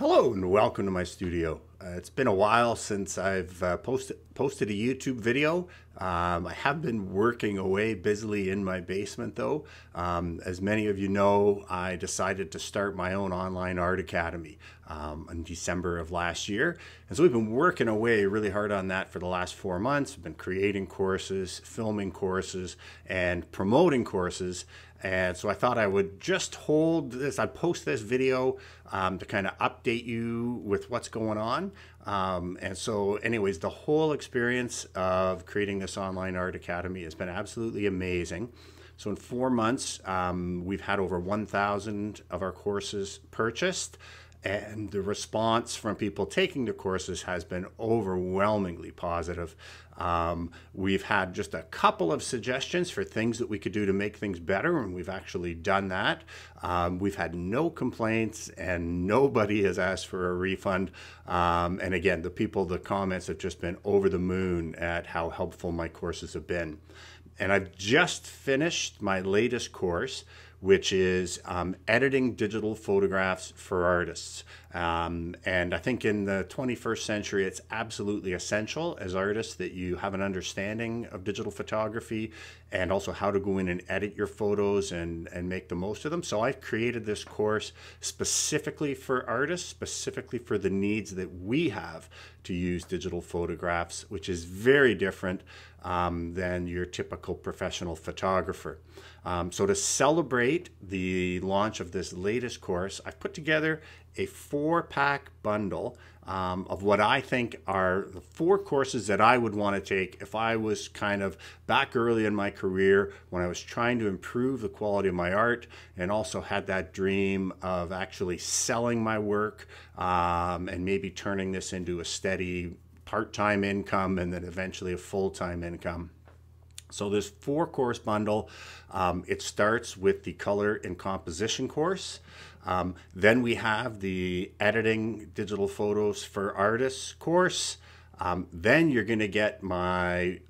Hello and welcome to my studio. It's been a while since I've posted a YouTube video. I have been working away busily in my basement though. As many of you know, I decided to start my own online art academy in December of last year. And so we've been working away really hard on that for the last 4 months. I've been creating courses, filming courses, and promoting courses. And so I thought I would just hold this, I'd post this video to kind of update you with what's going on. And so anyways, the whole experience of creating this online art academy has been absolutely amazing. So in 4 months, we've had over 1,000 of our courses purchased. And the response from people taking the courses has been overwhelmingly positive. We've had just a couple of suggestions for things that we could do to make things better, and we've actually done that. We've had no complaints, and nobody has asked for a refund. And again, the comments have just been over the moon at how helpful my courses have been. And I've just finished my latest course, which is editing digital photographs for artists. And I think in the 21st century, it's absolutely essential as artists that you have an understanding of digital photography and also how to go in and edit your photos and make the most of them. So I've created this course specifically for artists, specifically for the needs that we have to use digital photographs, which is very different than your typical professional photographer. So to celebrate the launch of this latest course, I've put together a 4-pack bundle of what I think are the 4 courses that I would want to take if I was kind of back early in my career when I was trying to improve the quality of my art and also had that dream of actually selling my work and maybe turning this into a steady part-time income and then eventually a full-time income. So this 4-course bundle, it starts with the color and composition course. Then we have the editing digital photos for artists course. Then you're going to get my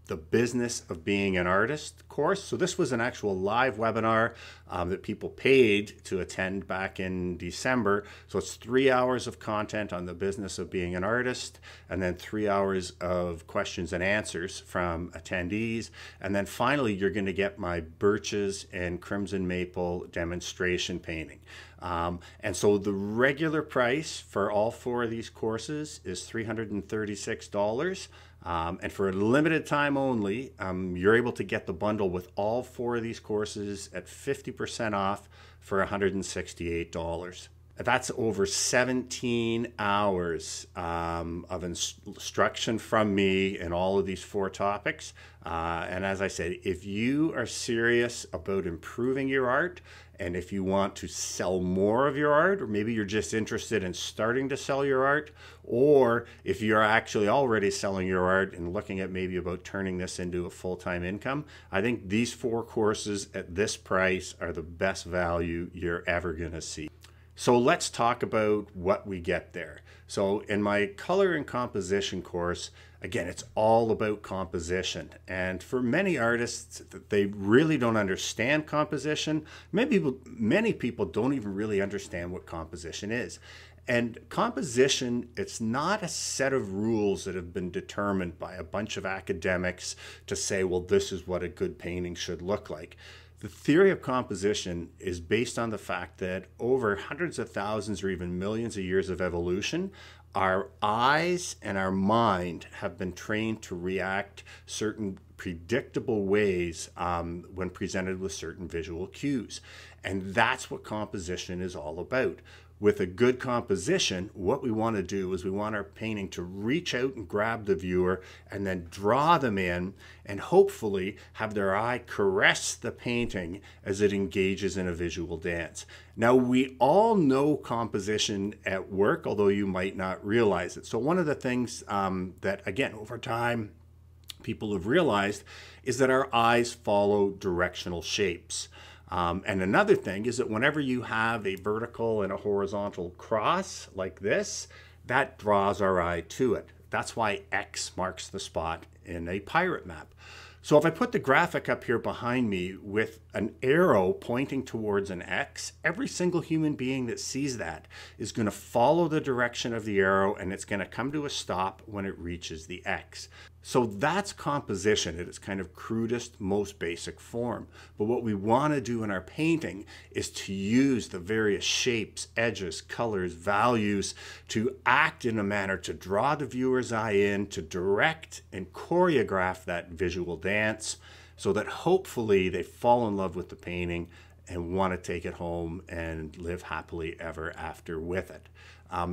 the business of being an artist course. So this was an actual live webinar that people paid to attend back in December. So it's 3 hours of content on the business of being an artist, and then 3 hours of questions and answers from attendees. And then finally, you're going to get my birches and crimson maple demonstration painting. And so the regular price for all 4 of these courses is $336. And for a limited time only, you're able to get the bundle with all 4 of these courses at 50% off for $168. That's over 17 hours of instruction from me in all of these 4 topics. And as I said, if you are serious about improving your art, and if you want to sell more of your art, or maybe you're just interested in starting to sell your art, or if you're actually already selling your art and looking at maybe about turning this into a full-time income, I think these 4 courses at this price are the best value you're ever going to see. So let's talk about what we get there. So in my color and composition course, again, it's all about composition. And for many artists, they really don't understand composition. Many people don't even really understand what composition is. And composition, it's not a set of rules that have been determined by a bunch of academics to say, well, this is what a good painting should look like. The theory of composition is based on the fact that over hundreds of thousands or even millions of years of evolution, our eyes and our mind have been trained to react certain predictable ways when presented with certain visual cues. And that's what composition is all about. With a good composition, what we want to do is we want our painting to reach out and grab the viewer and then draw them in and hopefully have their eye caress the painting as it engages in a visual dance. Now, we all know composition at work, although you might not realize it. So one of the things that, again, over time, people have realized is that our eyes follow directional shapes. And another thing is that whenever you have a vertical and a horizontal cross like this, that draws our eye to it. That's why X marks the spot in a pirate map. So if I put the graphic up here behind me with an arrow pointing towards an X, every single human being that sees that is going to follow the direction of the arrow, and it's going to come to a stop when it reaches the X. So that's composition at its kind of crudest, most basic form. But what we want to do in our painting is to use the various shapes, edges, colors, values to act in a manner to draw the viewer's eye in, to direct and choreograph that visual dance so that hopefully they fall in love with the painting and want to take it home and live happily ever after with it.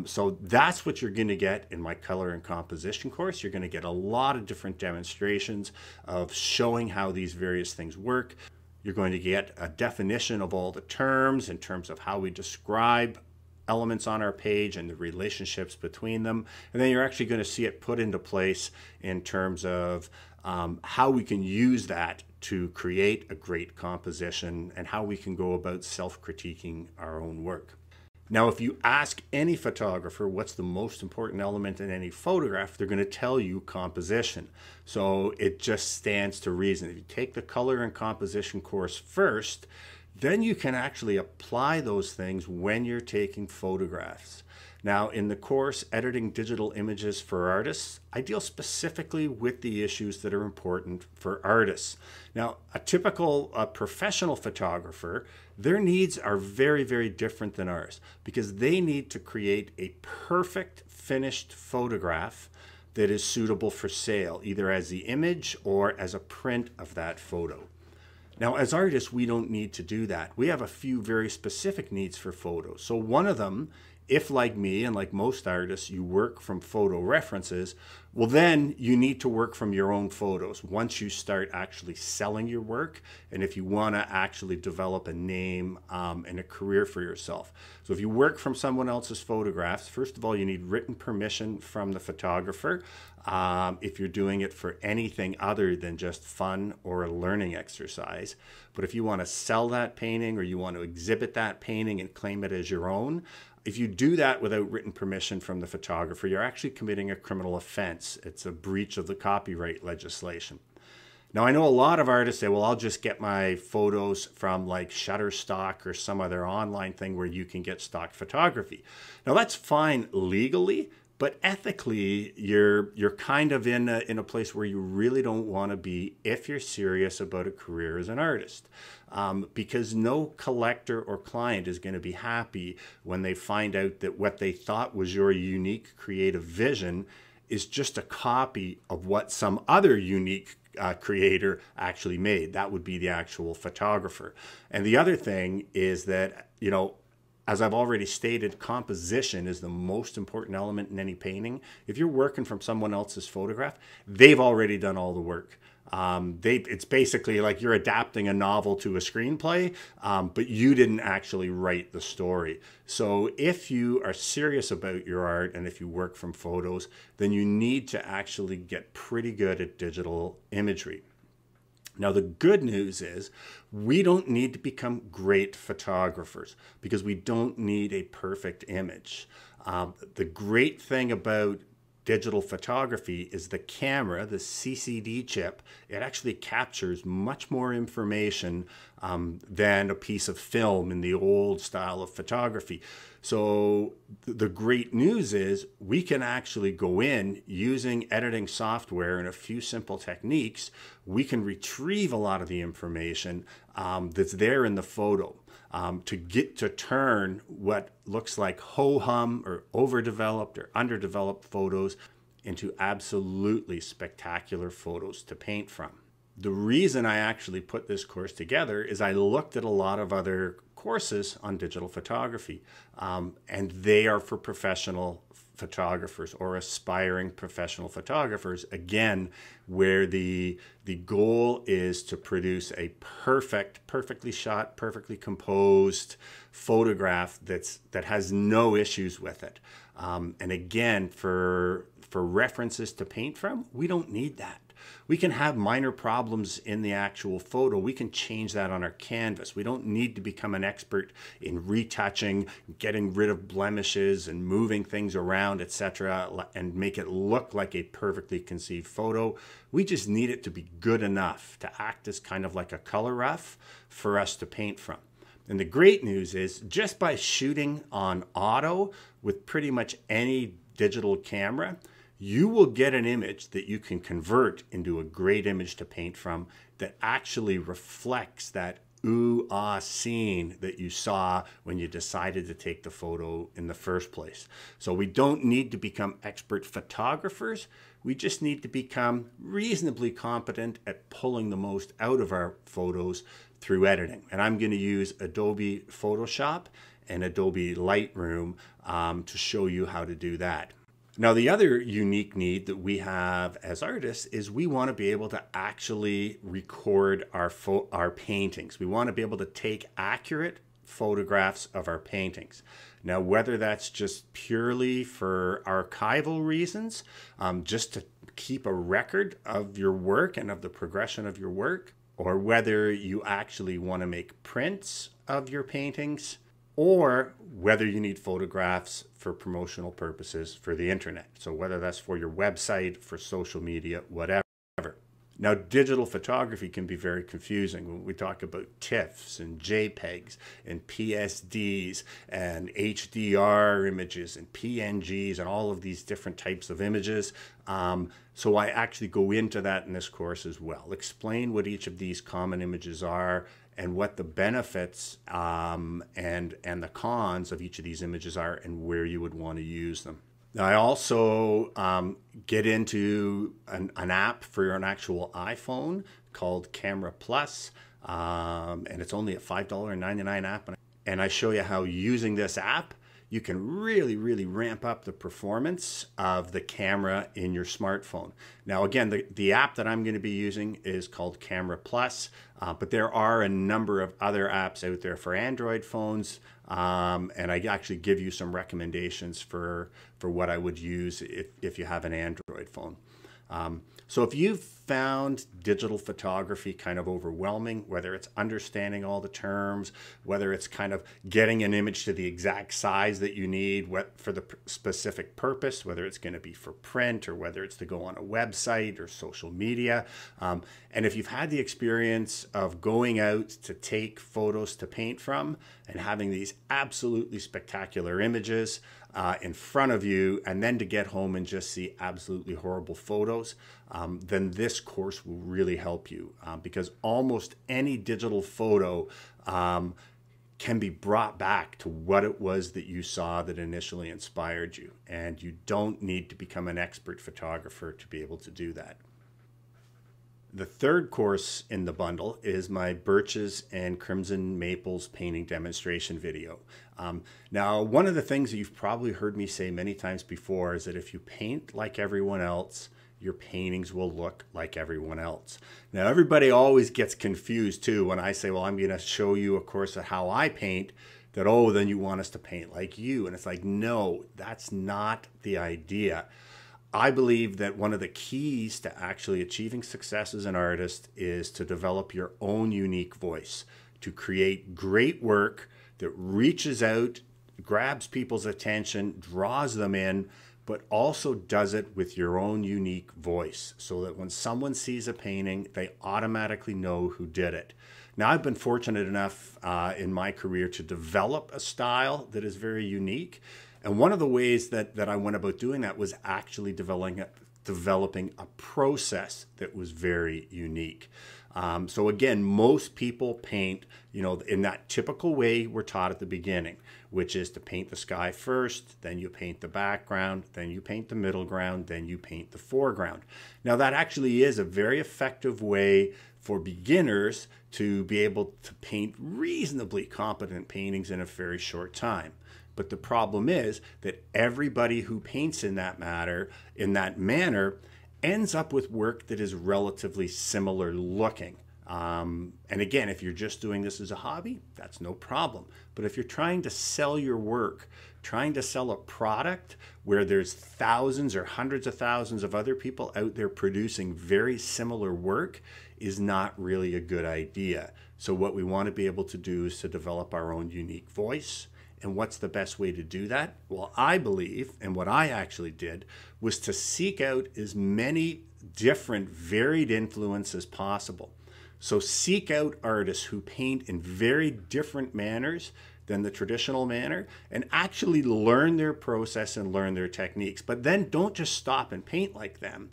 So that's what you're going to get in my color and composition course. You're going to get a lot of different demonstrations of showing how these various things work. You're going to get a definition of all the terms in terms of how we describe elements on our page and the relationships between them. And then you're actually going to see it put into place in terms of how we can use that to create a great composition and how we can go about self-critiquing our own work. Now, if you ask any photographer what's the most important element in any photograph, they're going to tell you composition. So it just stands to reason. If you take the color and composition course first, then you can actually apply those things when you're taking photographs. Now, in the course, Editing Digital Images for Artists, I deal specifically with the issues that are important for artists. Now, a typical professional photographer, their needs are very, very different than ours because they need to create a perfect finished photograph that is suitable for sale, either as the image or as a print of that photo. Now, as artists, we don't need to do that. We have a few very specific needs for photos. So one of them, if like me and like most artists, you work from photo references, well, then you need to work from your own photos once you start actually selling your work and if you want to actually develop a name and a career for yourself. So if you work from someone else's photographs, first of all, you need written permission from the photographer if you're doing it for anything other than just fun or a learning exercise. But if you want to sell that painting or you want to exhibit that painting and claim it as your own, if you do that without written permission from the photographer, you're actually committing a criminal offense. It's a breach of the copyright legislation. Now, I know a lot of artists say, well, I'll just get my photos from like Shutterstock or some other online thing where you can get stock photography. Now, that's fine legally, but ethically, you're kind of in a place where you really don't want to be if you're serious about a career as an artist. Because no collector or client is going to be happy when they find out that what they thought was your unique creative vision is just a copy of what some other unique creator actually made. That would be the actual photographer. And the other thing is that, you know, as I've already stated, composition is the most important element in any painting. If you're working from someone else's photograph, they've already done all the work. It's basically like you're adapting a novel to a screenplay, but you didn't actually write the story. So if you are serious about your art and if you work from photos, then you need to actually get pretty good at digital imagery. Now, the good news is we don't need to become great photographers because we don't need a perfect image. The great thing about digital photography is the camera, the CCD chip, it actually captures much more information than a piece of film in the old style of photography. So the great news is we can actually go in using editing software and a few simple techniques. We can retrieve a lot of the information that's there in the photo to get to turn what looks like ho-hum or overdeveloped or underdeveloped photos into absolutely spectacular photos to paint from. The reason I actually put this course together is I looked at a lot of other courses on digital photography, and they are for professional photographers or aspiring professional photographers, again, where the goal is to produce a perfectly shot, perfectly composed photograph that has no issues with it. And again, for references to paint from, we don't need that. We can have minor problems in the actual photo. We can change that on our canvas. We don't need to become an expert in retouching, getting rid of blemishes and moving things around, etc., and make it look like a perfectly conceived photo. We just need it to be good enough to act as kind of like a color rough for us to paint from. And the great news is, just by shooting on auto with pretty much any digital camera, you will get an image that you can convert into a great image to paint from that actually reflects that ooh, ah scene that you saw when you decided to take the photo in the first place. So we don't need to become expert photographers. We just need to become reasonably competent at pulling the most out of our photos through editing. And I'm going to use Adobe Photoshop and Adobe Lightroom to show you how to do that. Now, the other unique need that we have as artists is we want to be able to actually record our paintings. We want to be able to take accurate photographs of our paintings. Now, whether that's just purely for archival reasons, just to keep a record of your work and of the progression of your work, or whether you actually want to make prints of your paintings, or whether you need photographs for promotional purposes for the internet. So whether that's for your website, for social media, whatever. Now, digital photography can be very confusing when we talk about TIFFs and JPEGs and PSDs and HDR images and PNGs and all of these different types of images. So I actually go into that in this course as well. Explain what each of these common images are and what the benefits and the cons of each of these images are and where you would want to use them. I also get into an app for an actual iPhone called Camera Plus, and it's only a $5.99 app. And I show you how, using this app, you can really, really ramp up the performance of the camera in your smartphone. Now, again, the app that I'm going to be using is called Camera Plus, but there are a number of other apps out there for Android phones, and I actually give you some recommendations for what I would use if you have an Android phone. So if you've found digital photography kind of overwhelming, whether it's understanding all the terms, whether it's kind of getting an image to the exact size that you need for the specific purpose, whether it's going to be for print or whether it's to go on a website or social media, and if you've had the experience of going out to take photos to paint from and having these absolutely spectacular images in front of you, and then to get home and just see absolutely horrible photos, then this course will really help you, because almost any digital photo can be brought back to what it was that you saw that initially inspired you. And you don't need to become an expert photographer to be able to do that. The third course in the bundle is my Birches and Crimson Maples painting demonstration video. Now, one of the things that you've probably heard me say many times before is that if you paint like everyone else, your paintings will look like everyone else. Now, everybody always gets confused too when I say, well, I'm going to show you a course of how I paint, that, oh, then you want us to paint like you. And it's like, no, that's not the idea. I believe that one of the keys to actually achieving success as an artist is to develop your own unique voice, to create great work that reaches out, grabs people's attention, draws them in, but also does it with your own unique voice, so that when someone sees a painting, they automatically know who did it. Now, I've been fortunate enough in my career to develop a style that is very unique. And one of the ways that I went about doing that was actually developing a process that was very unique. So again, most people paint, in that typical way we're taught at the beginning, which is to paint the sky first, then you paint the background, then you paint the middle ground, then you paint the foreground. Now, that actually is a very effective way for beginners to be able to paint reasonably competent paintings in a very short time. But the problem is that everybody who paints in that manner ends up with work that is relatively similar looking. And again, if you're just doing this as a hobby, that's no problem. But if you're trying to sell your work trying to sell a product where there's thousands or hundreds of thousands of other people out there producing very similar work is not really a good idea. So what we want to be able to do is to develop our own unique voice. And what's the best way to do that? Well, I believe, and what I actually did, was to seek out as many different varied influences as possible. So seek out artists who paint in very different manners than the traditional manner, and actually learn their process and learn their techniques. But then don't just stop and paint like them.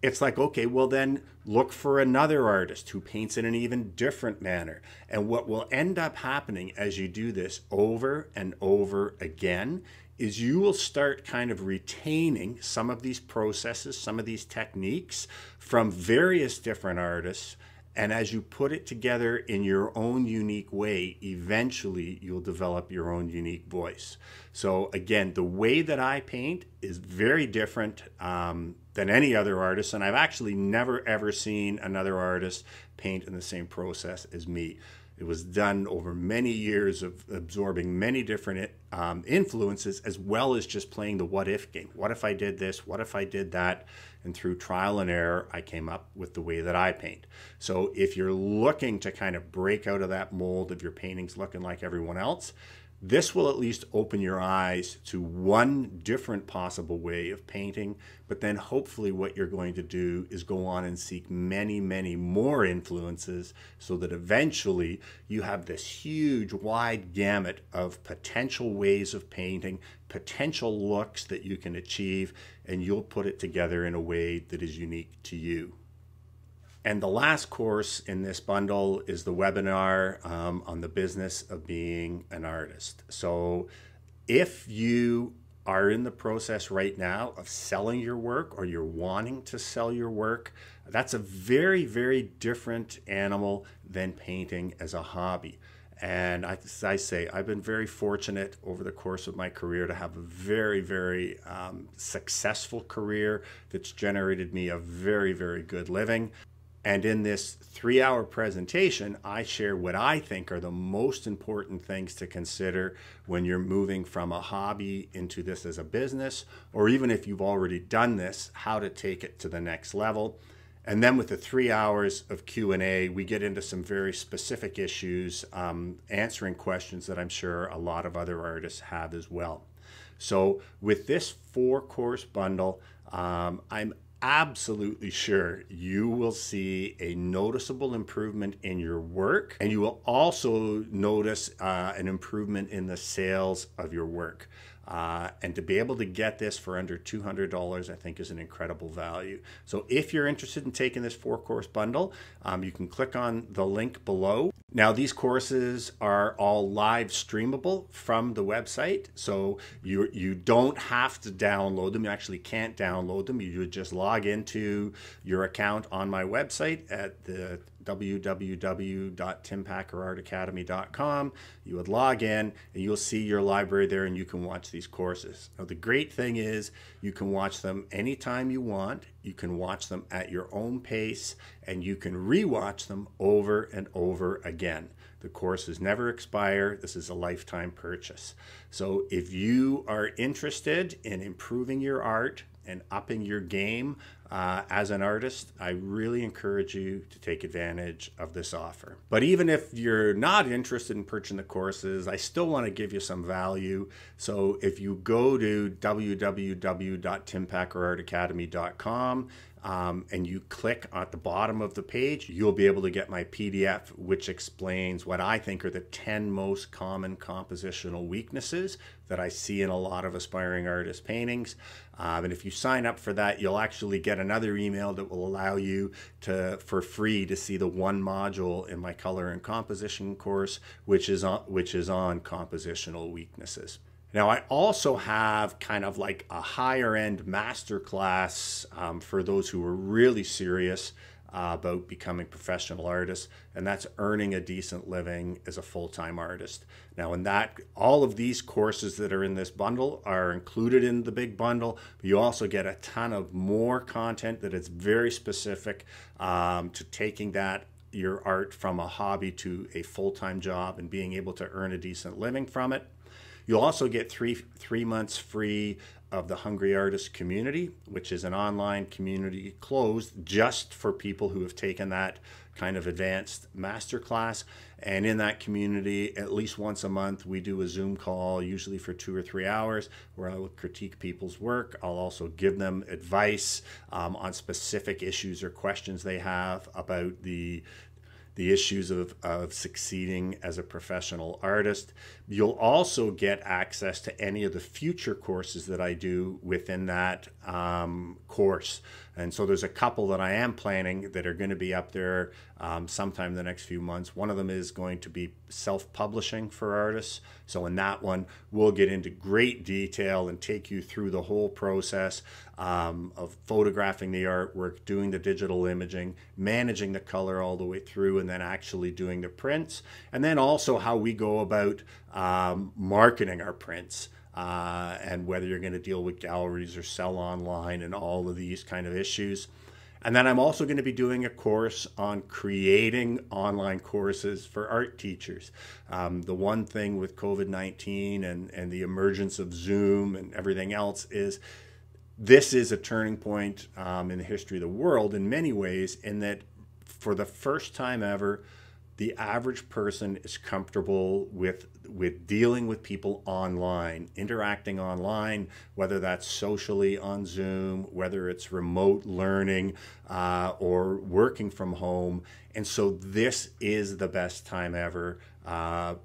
It's like, okay, well then look for another artist who paints in an even different manner. And what will end up happening as you do this over and over again is you will start kind of retaining some of these processes, some of these techniques from various different artists. And as you put it together in your own unique way, eventually you'll develop your own unique voice. So again, the way that I paint is very different than any other artist. And I've actually never ever seen another artist paint in the same process as me. It was done over many years of absorbing many different influences, as well as just playing the what if game. What if I did this? What if I did that? And through trial and error, I came up with the way that I paint. So if you're looking to kind of break out of that mold of your paintings looking like everyone else, this will at least open your eyes to one different possible way of painting, but then hopefully what you're going to do is go on and seek many, many more influences so that eventually you have this huge, wide gamut of potential ways of painting, potential looks that you can achieve, and you'll put it together in a way that is unique to you. And the last course in this bundle is the webinar on the business of being an artist. So if you are in the process right now of selling your work, or you're wanting to sell your work, that's a very, very different animal than painting as a hobby. And as I say, I've been very fortunate over the course of my career to have a very, very successful career that's generated me a very, very good living. And in this 3-hour presentation, I share what I think are the most important things to consider when you're moving from a hobby into this as a business, or even if you've already done this, how to take it to the next level. And then with the 3 hours of Q&A, we get into some very specific issues, answering questions that I'm sure a lot of other artists have as well. So with this 4-course bundle, I'm absolutely sure you will see a noticeable improvement in your work, and you will also notice an improvement in the sales of your work. And to be able to get this for under $200, I think is an incredible value. So if you're interested in taking this 4-course bundle, you can click on the link below. Now, these courses are all live streamable from the website, so you don't have to download them. You actually can't download them. You would just log into your account on my website at the www.timpackerartacademy.com. You would log in and you'll see your library there, and you can watch these courses. Now, the great thing is you can watch them anytime you want. You can watch them at your own pace, and you can rewatch them over and over again. The courses never expire. This is a lifetime purchase. So if you are interested in improving your art and upping your game as an artist, I really encourage you to take advantage of this offer. But even if you're not interested in purchasing the courses, I still want to give you some value. So if you go to www.timpackerartacademy.com and you click at the bottom of the page, you'll be able to get my PDF, which explains what I think are the 10 most common compositional weaknesses that I see in a lot of aspiring artist paintings. And if you sign up for that, you'll actually get another email that will allow you to, for free, to see the one module in my color and composition course, which is on compositional weaknesses. Now, I also have kind of like a higher end masterclass for those who are really serious about becoming professional artists, and that's earning a decent living as a full-time artist. Now, in that, all of these courses that are in this bundle are included in the big bundle, but you also get a ton of more content that is very specific to taking your art from a hobby to a full-time job and being able to earn a decent living from it. You'll also get three months free of the Hungry Artist community, which is an online community closed just for people who have taken that kind of advanced masterclass. And in that community, at least once a month, we do a Zoom call, usually for 2 or 3 hours, where I will critique people's work. I'll also give them advice on specific issues or questions they have about the issues of succeeding as a professional artist. You'll also get access to any of the future courses that I do within that course. And so there's a couple that I am planning that are going to be up there sometime in the next few months. One of them is going to be self-publishing for artists. So in that one, we'll get into great detail and take you through the whole process of photographing the artwork, doing the digital imaging, managing the color all the way through, and then actually doing the prints. And then also how we go about marketing our prints. And whether you're going to deal with galleries or sell online and all of these kind of issues. And then I'm also going to be doing a course on creating online courses for art teachers. The one thing with COVID-19 and the emergence of Zoom and everything else is this is a turning point in the history of the world in many ways, in that for the first time ever, the average person is comfortable with dealing with people online, interacting online, whether that's socially on Zoom, whether it's remote learning or working from home. And so this is the best time ever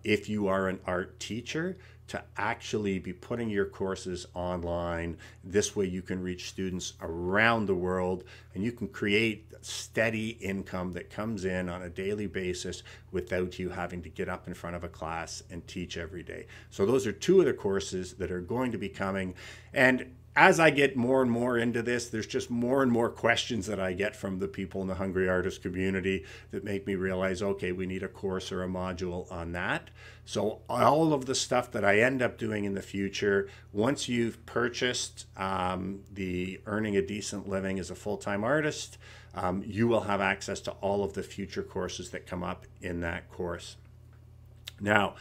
if you are an art teacher to actually be putting your courses online. This way you can reach students around the world, and you can create steady income that comes in on a daily basis without you having to get up in front of a class and teach every day. So those are two of the courses that are going to be coming. And as I get more and more into this, there's just more and more questions that I get from the people in the Hungry Artist community that make me realize, okay, we need a course or a module on that. So all of the stuff that I end up doing in the future, once you've purchased the Earning a Decent Living as a Full-Time Artist, you will have access to all of the future courses that come up in that course. Now,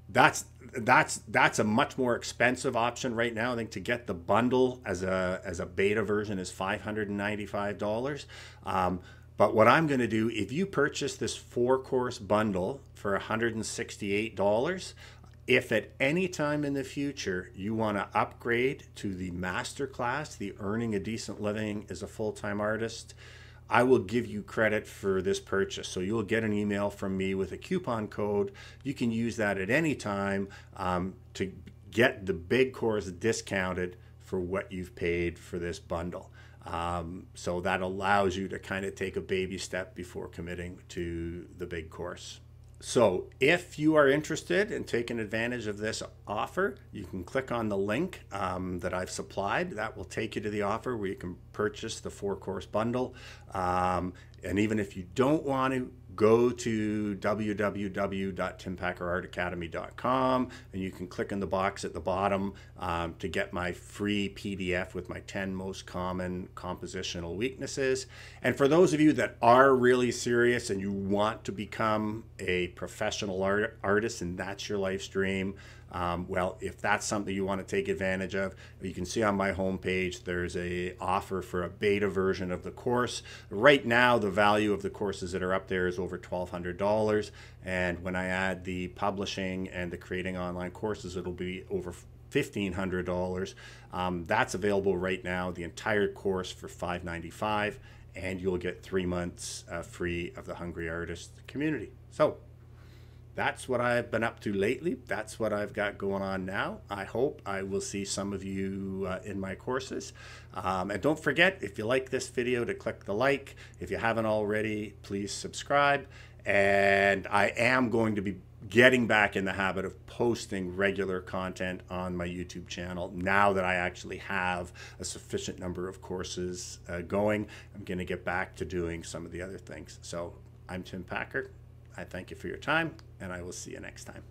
that's a much more expensive option right now. I think to get the bundle as a beta version is $595. But what I'm going to do, if you purchase this 4-course bundle for $168, if at any time in the future you want to upgrade to the masterclass, the Earning a Decent Living as a Full-Time Artist, I will give you credit for this purchase. So you'll get an email from me with a coupon code. You can use that at any time to get the big course discounted for what you've paid for this bundle. So that allows you to kind of take a baby step before committing to the big course. So if you are interested in taking advantage of this offer, you can click on the link that I've supplied. That will take you to the offer where you can purchase the 4-course bundle. And even if you don't want to, go to www.timpackerartacademy.com, and you can click in the box at the bottom to get my free PDF with my 10 most common compositional weaknesses. And for those of you that are really serious and you want to become a professional artist and that's your life's dream, well, if that's something you want to take advantage of, you can see on my homepage there's a offer for a beta version of the course. Right now, the value of the courses that are up there is over $1,200, and when I add the publishing and the creating online courses, it'll be over $1,500. That's available right now, the entire course for $595, and you'll get 3 months free of the Hungry Artist community. So that's what I've been up to lately. That's what I've got going on now. I hope I will see some of you in my courses. And don't forget, if you like this video, to click the like. If you haven't already, please subscribe. And I am going to be getting back in the habit of posting regular content on my YouTube channel. Now that I actually have a sufficient number of courses going, I'm going to get back to doing some of the other things. So I'm Tim Packer. I thank you for your time, and I will see you next time.